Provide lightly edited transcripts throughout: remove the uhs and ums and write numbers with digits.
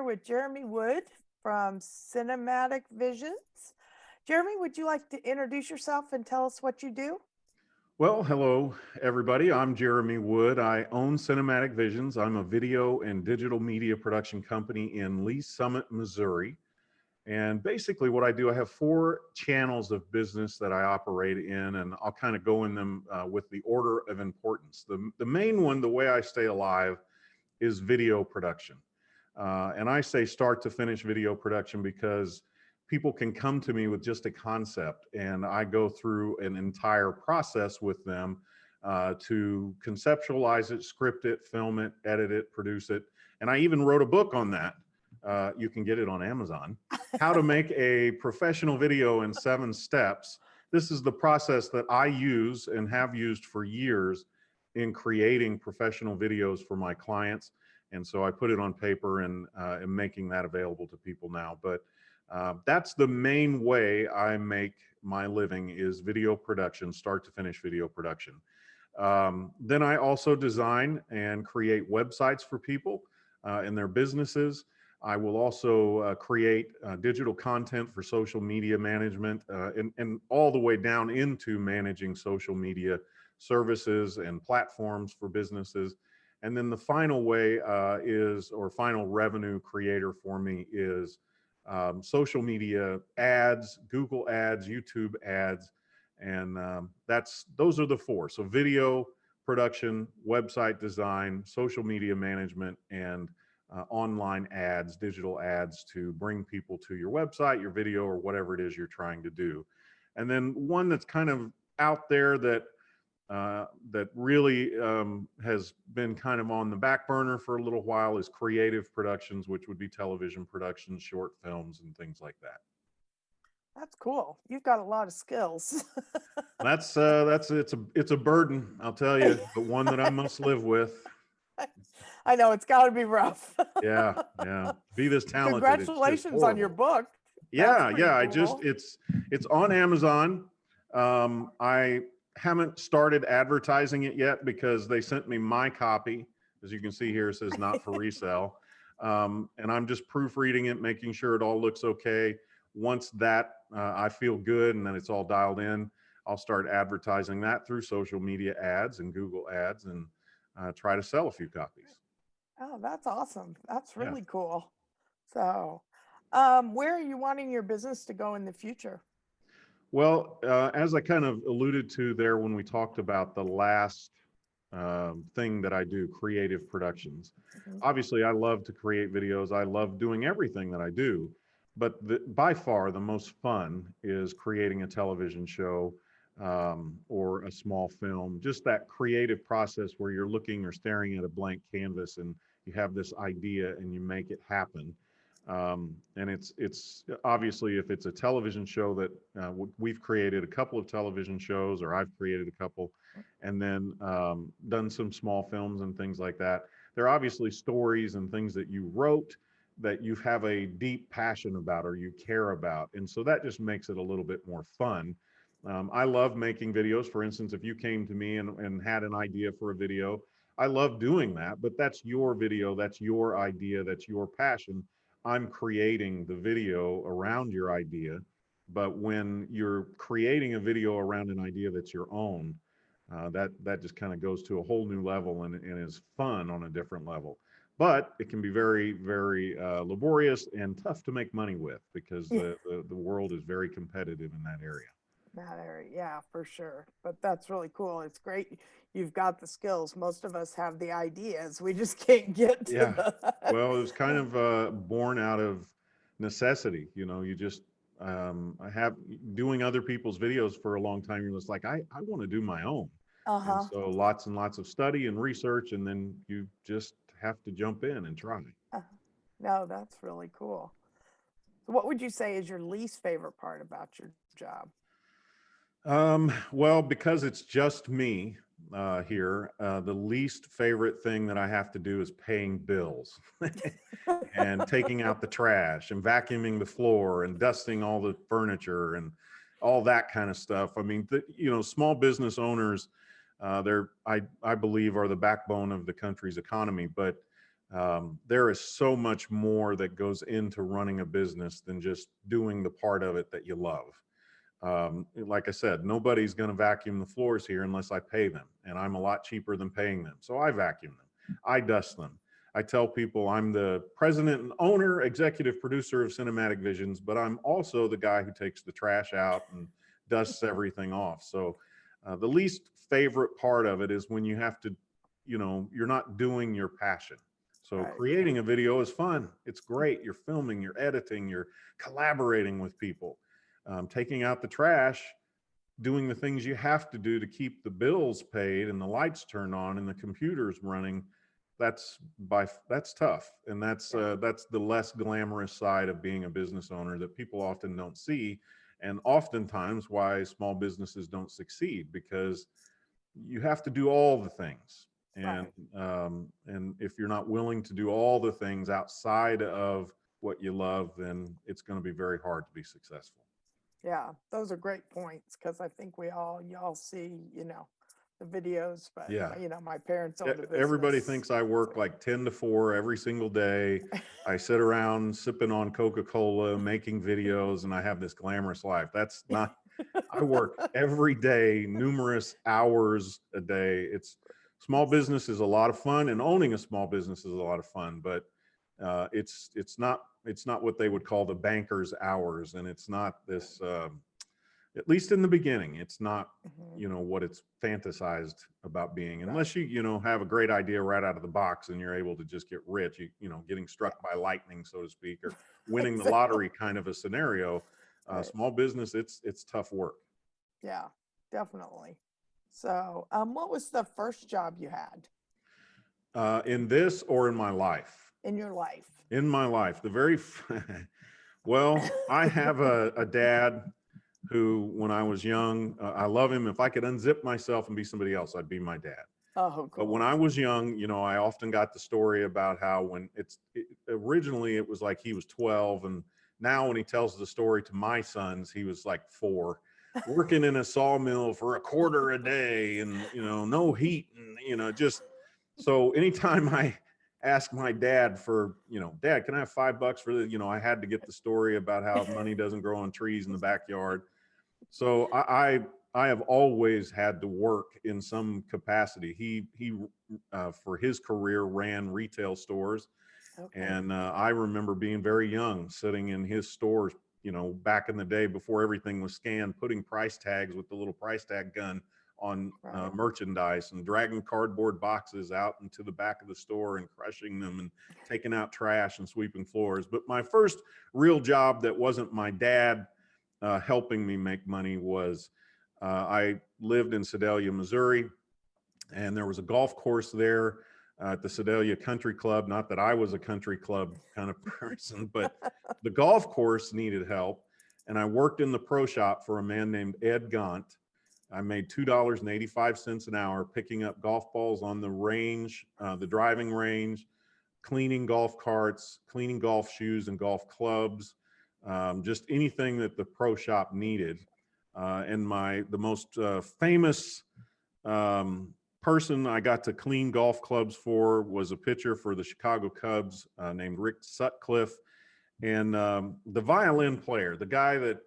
with Jeremy Wood from Cinematic Visions. Jeremy, would you like to introduce yourself and tell us what you do? Well, hello, everybody. I'm Jeremy Wood. I own Cinematic Visions. I'm a video and digital media production company in Lee Summit, Missouri. And basically, what I do, I have four channels of business that I operate in, and I'll kind of go in them with the order of importance. The main one, the way I stay alive, is video production. And I say start to finish video production because people can come to me with just a concept, and I go through an entire process with them to conceptualize it, script it, film it, edit it, produce it. And I even wrote a book on that. You can get it on Amazon. How to make a professional video in 7 steps. This is the process that I use and have used for years in creating professional videos for my clients. And so I put it on paper and am making that available to people now. But that's the main way I make my living, is video production, start to finish video production. Then I also design and create websites for people and their businesses. I will also create digital content for social media management and all the way down into managing social media services and platforms for businesses. And then the final way or final revenue creator for me is social media ads, Google ads, YouTube ads, and those are the four. So video production, website design, social media management, and online ads, digital ads to bring people to your website, your video, or whatever it is you're trying to do. And then one that's kind of out there that really has been kind of on the back burner for a little while is creative productions, which would be television productions, short films, and things like that. That's cool. You've got a lot of skills. It's a burden, I'll tell you, but one that I must live with. I know it's got to be rough. Yeah. Be this talented. Congratulations on your book. Yeah. Cool. It's on Amazon. I haven't started advertising it yet because they sent me my copy. As you can see here, it says not for resale. And I'm just proofreading it, making sure it all looks okay. Once that I feel good and then it's all dialed in, I'll start advertising that through social media ads and Google ads and try to sell a few copies. Oh, that's awesome. That's really cool. So, where are you wanting your business to go in the future? Well, as I kind of alluded to there when we talked about the last thing that I do, creative productions. Obviously, I love to create videos. I love doing everything that I do. But by far, the most fun is creating a television show or a small film. Just that creative process where you're looking or staring at a blank canvas and you have this idea and you make it happen. And it's obviously, if it's a television show that we've created a couple of television shows, or I've created a couple, and then done some small films and things like that. They're obviously stories and things that you wrote that you have a deep passion about or you care about. And so that just makes it a little bit more fun. I love making videos. For instance, if you came to me and had an idea for a video, I love doing that, but that's your video, that's your idea, that's your passion. I'm creating the video around your idea. But when you're creating a video around an idea that's your own, that just kind of goes to a whole new level and is fun on a different level. But it can be very, very laborious and tough to make money with because the world is very competitive in that area. That area, yeah, for sure. But that's really cool. It's great. You've got the skills. Most of us have the ideas. We just can't get to Well, it was kind of born out of necessity. You just, I have doing other people's videos for a long time. You're just like, I want to do my own. And so lots and lots of study and research, and then you just have to jump in and try. No, that's really cool. So what would you say is your least favorite part about your job? Well, because it's just me here, the least favorite thing that I have to do is paying bills and taking out the trash and vacuuming the floor and dusting all the furniture and all that kind of stuff. I mean, small business owners, I believe, are the backbone of the country's economy. But There is so much more that goes into running a business than just doing the part of it that you love. Like I said, nobody's going to vacuum the floors here unless I pay them, and I'm a lot cheaper than paying them. So I vacuum them, I dust them. I tell people I'm the president and owner, executive producer of Cinematic Visions, but I'm also the guy who takes the trash out and dusts everything off. So the least favorite part of it is when you have to, you're not doing your passion. So Right. creating a video is fun. It's great. You're filming, you're editing, you're collaborating with people, taking out the trash, doing the things you have to do to keep the bills paid and the lights turned on and the computers running. That's tough, and that's the less glamorous side of being a business owner that people often don't see, and oftentimes why small businesses don't succeed, because you have to do all the things. And Right. and if you're not willing to do all the things outside of what you love, then it's going to be very hard to be successful. Yeah, those are great points because I think y'all see, the videos, but Yeah. my parents owned a Everybody business. thinks I work So, like 10 to 4 every single day. I sit around sipping on Coca-Cola, making videos, and I have this glamorous life. That's not, I work every day, numerous hours a day. Small business is a lot of fun, and owning a small business is a lot of fun, but it's not what they would call the banker's hours, and it's not this, at least in the beginning, it's not, Mhm. what it's fantasized about being, Right. unless you have a great idea right out of the box and you're able to just get rich, getting Yeah. struck by lightning, so to speak, or winning the Exactly. lottery kind of a scenario. Right. Small business, it's tough work. Yeah, definitely. So, what was the first job you had In this or in my life? in your life? In my life, well, I have a dad who, when I was young, I love him. If I could unzip myself and be somebody else, I'd be my dad. Oh, But when cool. I was young, I often got the story about how originally it was like he was 12, and now when he tells the story to my sons, he was like 4, working in a sawmill for a quarter a day, and no heat, and just so anytime I ask my dad for, Dad, can I have $5 for the, I had to get the story about how money doesn't grow on trees in the backyard. So I have always had to work in some capacity. He for his career ran retail stores, Okay. and I remember being very young, sitting in his stores, back in the day before everything was scanned, putting price tags with the little price tag gun on Right. merchandise, and dragging cardboard boxes out into the back of the store and crushing them, and taking out trash and sweeping floors. But my first real job that wasn't my dad helping me make money was I lived in Sedalia, Missouri, and there was a golf course there at the Sedalia Country Club. Not that I was a country club kind of person, but the golf course needed help. And I worked in the pro shop for a man named Ed Gaunt. I made $2.85 an hour picking up golf balls on the range, the driving range, cleaning golf carts, cleaning golf shoes and golf clubs, just anything that the pro shop needed. And the most famous person I got to clean golf clubs for was a pitcher for the Chicago Cubs named Rick Sutcliffe, and the violin player, the guy that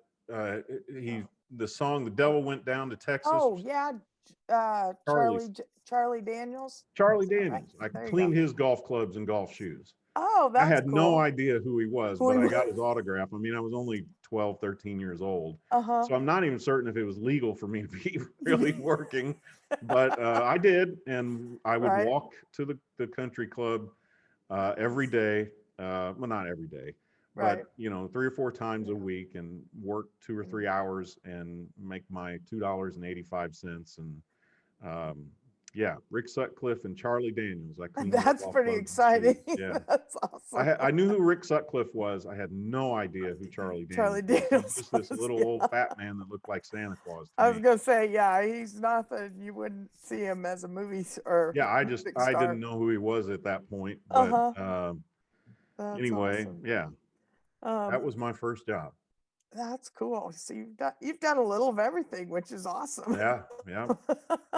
the song "The Devil Went Down to Texas," Oh, yeah. Charlie Charlie Daniels. Charlie Is that right? Daniels. I There you go. cleaned his golf clubs and golf shoes. Oh, I that's had no cool. idea who he was, Who but he I was. got his autograph. I mean, I was only 12, 13 years old. Uh-huh. So I'm not even certain if it was legal for me to be really working, but I did. And I would Right. walk to the country club every day. Well, not every day, Right. but 3 or 4 times a week, and work 2 or 3 hours and make my $2.85. And yeah, Rick Sutcliffe and Charlie Daniels. I cleaned their That's golf pretty clubs and shoes. exciting. Yeah. That's awesome. I knew who Rick Sutcliffe was. I had no idea who Charlie Daniels Charlie was. He was Daniels just this was, little old yeah. fat man that looked like Santa Claus to I was me. gonna say, yeah, he's nothing. You wouldn't see him as a or Yeah, music I star. didn't know who he was at that point. But Uh-huh. That's anyway, awesome. yeah, that Um, was my first job. that's cool. So you've done a little of everything, which is awesome. Yeah, yeah.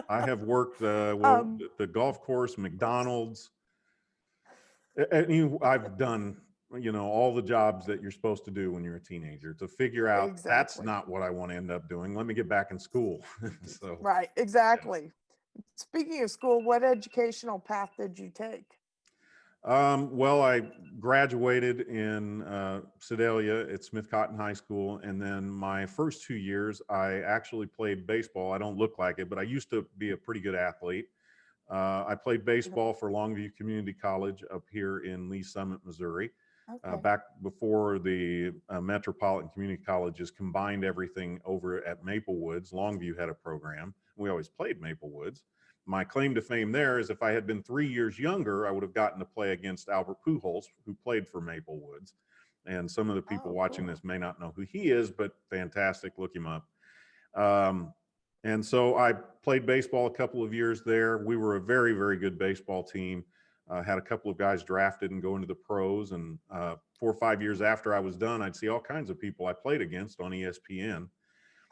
I have worked um, the golf course, McDonald's, I've done, all the jobs that you're supposed to do when you're a teenager to figure out that's Exactly. not what I want to end up doing. Let me get back in school. So, Right, yeah. exactly. Speaking of school, what educational path did you take? Well, I graduated in Sedalia at Smith Cotton High School. And then my first 2 years, I actually played baseball. I don't look like it, but I used to be a pretty good athlete. I played baseball for Longview Community College up here in Lee Summit, Missouri. Okay. Back before the Metropolitan Community Colleges combined everything over at Maple Woods, Longview had a program. We always played Maple Woods. My claim to fame there is if I had been 3 years younger, I would have gotten to play against Albert Pujols, who played for Maple Woods. And some of the people Oh, watching cool. this may not know who he is, but fantastic. Look him up. Um, and so I played baseball a couple of years there. We were a very, very good baseball team. Had a couple of guys drafted and go into the pros. And 4 or 5 years after I was done, I'd see all kinds of people I played against on ESPN.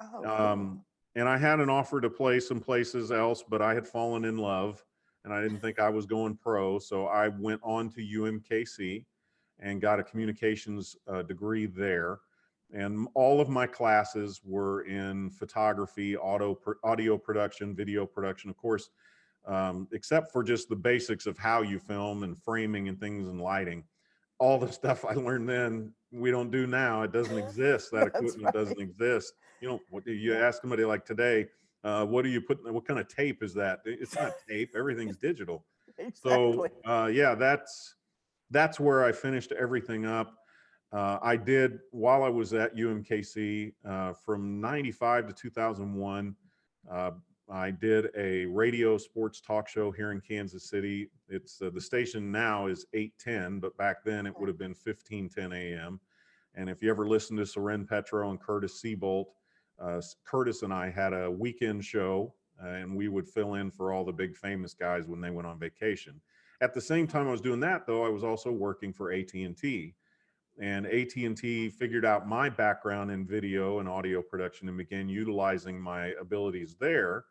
Oh, Um, cool. and I had an offer to play some places else, but I had fallen in love and I didn't think I was going pro. So I went on to UMKC and got a communications degree there. And all of my classes were in photography, audio production, video production, of course, except for just the basics of how you film and framing and things and lighting. All the stuff I learned then, we don't do now. It doesn't exist. That That's equipment doesn't right. exist. What do you Yeah, ask somebody like today? What do you put? What kind of tape is that? It's not tape. Everything's digital. So exactly. yeah, that's where I finished everything up. I did while I was at UMKC from '95 to 2001. Uh, I did a radio sports talk show here in Kansas City. It's the station now is 810, but back then it would have been 1510 a.m. And if you ever listen to Soren Petro and Curtis Seabolt, Curtis and I had a weekend show, and we would fill in for all the big famous guys when they went on vacation. At the same time I was doing that, though, I was also working for AT&T, and AT&T figured out my background in video and audio production and began utilizing my abilities there.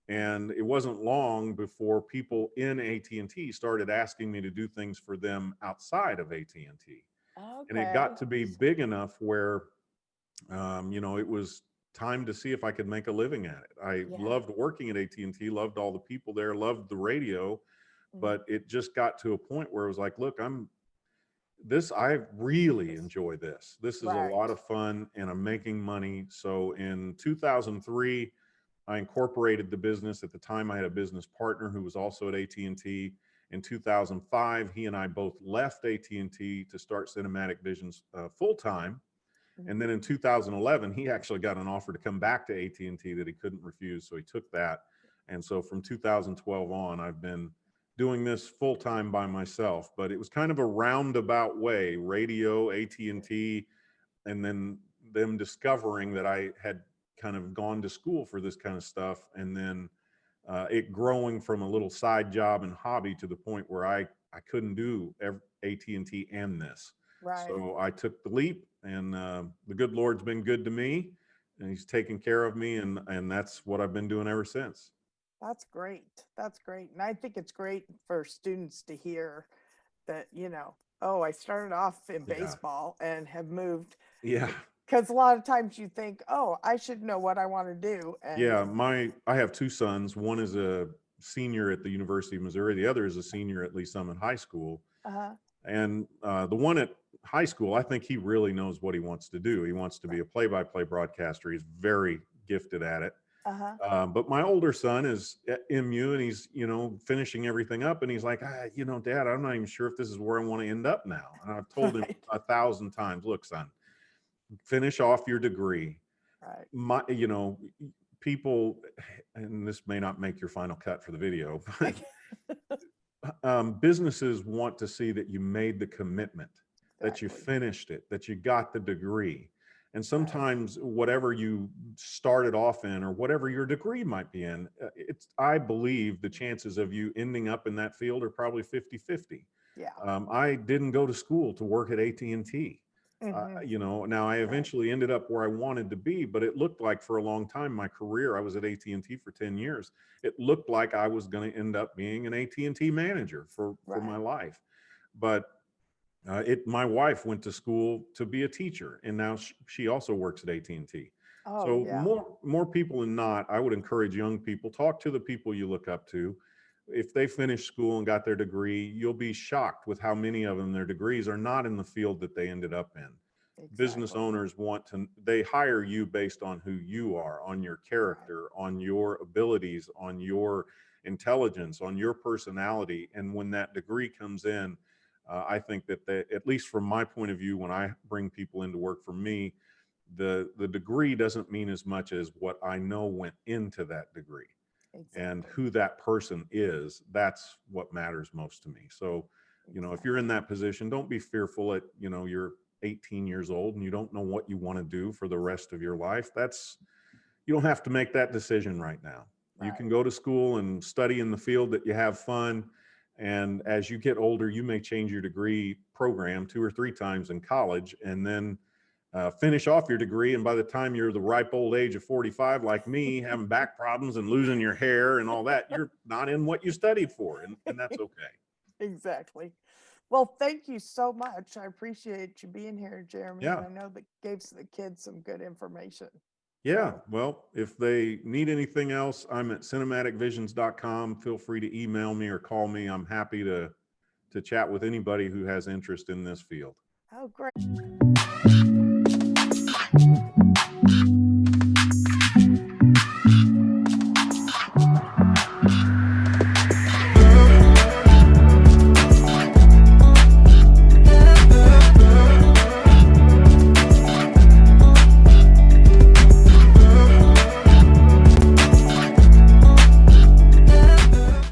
And it wasn't long before people in AT&T started asking me to do things for them outside of AT&T. And it got Okay. to be big enough where it was time to see if I could make a living at it. I Yeah. loved working at AT&T, loved all the people there, loved the radio, Mhm. but it just got to a point where it was like, look, I really enjoy this. This is a lot Right. of fun and I'm making money. So in 2003, I incorporated the business. At the time, I had a business partner who was also at AT&T. In 2005, he and I both left AT&T to start Cinematic Visions full time. And Mhm. then in 2011, he actually got an offer to come back to AT&T that he couldn't refuse, so he took that. And so from 2012 on, I've been doing this full time by myself. But it was kind of a roundabout way: radio, AT&T, and then them discovering that I had kind of gone to school for this kind of stuff, and then it growing from a little side job and hobby to the point where I couldn't do AT&T and this. Right. So I took the leap, and the good Lord's been good to me, and He's taken care of me, and that's what I've been doing ever since. That's great. That's great. And I think it's great for students to hear that, oh, I started off in Yeah, baseball and have moved. yeah, Because a lot of times you think, oh, I should know what I want to do. And yeah. I have two sons. One is a senior at the University of Missouri. The other is a senior at Lee Summit High School. uh-huh, And the one at high school, I think he really knows what he wants to do. He wants to be right, a play-by-play broadcaster. He's very gifted at it. uh-huh, But my older son is at MU, and he's finishing everything up, and he's like, Dad, I'm not even sure if this is where I want to end up now. And I've told him right, 1,000 times, look, son, finish off your degree. right. My, people, and this may not make your final cut for the video, but businesses want to see that you made the commitment, that you Exactly. finished it, that you got the degree. And Right. sometimes whatever you started off in or whatever your degree might be in, I believe the chances of you ending up in that field are probably 50-50. Yeah. I didn't go to school to work at AT&T. Hmm. Now I Right. eventually ended up where I wanted to be, but it looked like for a long time, my career, I was at AT&T for 10 years. It looked like I was going to end up being an AT&T manager for my Right. life. But my wife went to school to be a teacher, and now she also works at AT&T. Oh, So yeah. more people than not, I would encourage young people, talk to the people you look up to. If they finished school and got their degree, you'll be shocked with how many of them, their degrees are not in the field that they ended up in. Business Exactly. owners they hire you based on who you are, on your character, on your abilities, on your intelligence, on your personality. And when that degree comes in, I think that at least from my point of view, when I bring people into work for me, the degree doesn't mean as much as what I know went into that degree. And Exactly. who that person is. That's what matters most to me. So, if you're in that position, don't be fearful at, you're 18 years old and you don't know what you want to do for the rest of your life. You don't have to make that decision right now. You can Right. go to school and study in the field that you have fun. And as you get older, you may change your degree program 2 or 3 times in college, and then finish off your degree. And by the time you're the ripe old age of 45, like me, having back problems and losing your hair and all that, you're not in what you studied for. And that's okay. Exactly. Well, thank you so much. I appreciate you being here, Jeremy, and Yeah. I know that gave the kids some good information. Yeah. So, Well, if they need anything else, I'm at cinematicvisions.com. Feel free to email me or call me. I'm happy to chat with anybody who has interest in this field. oh, great.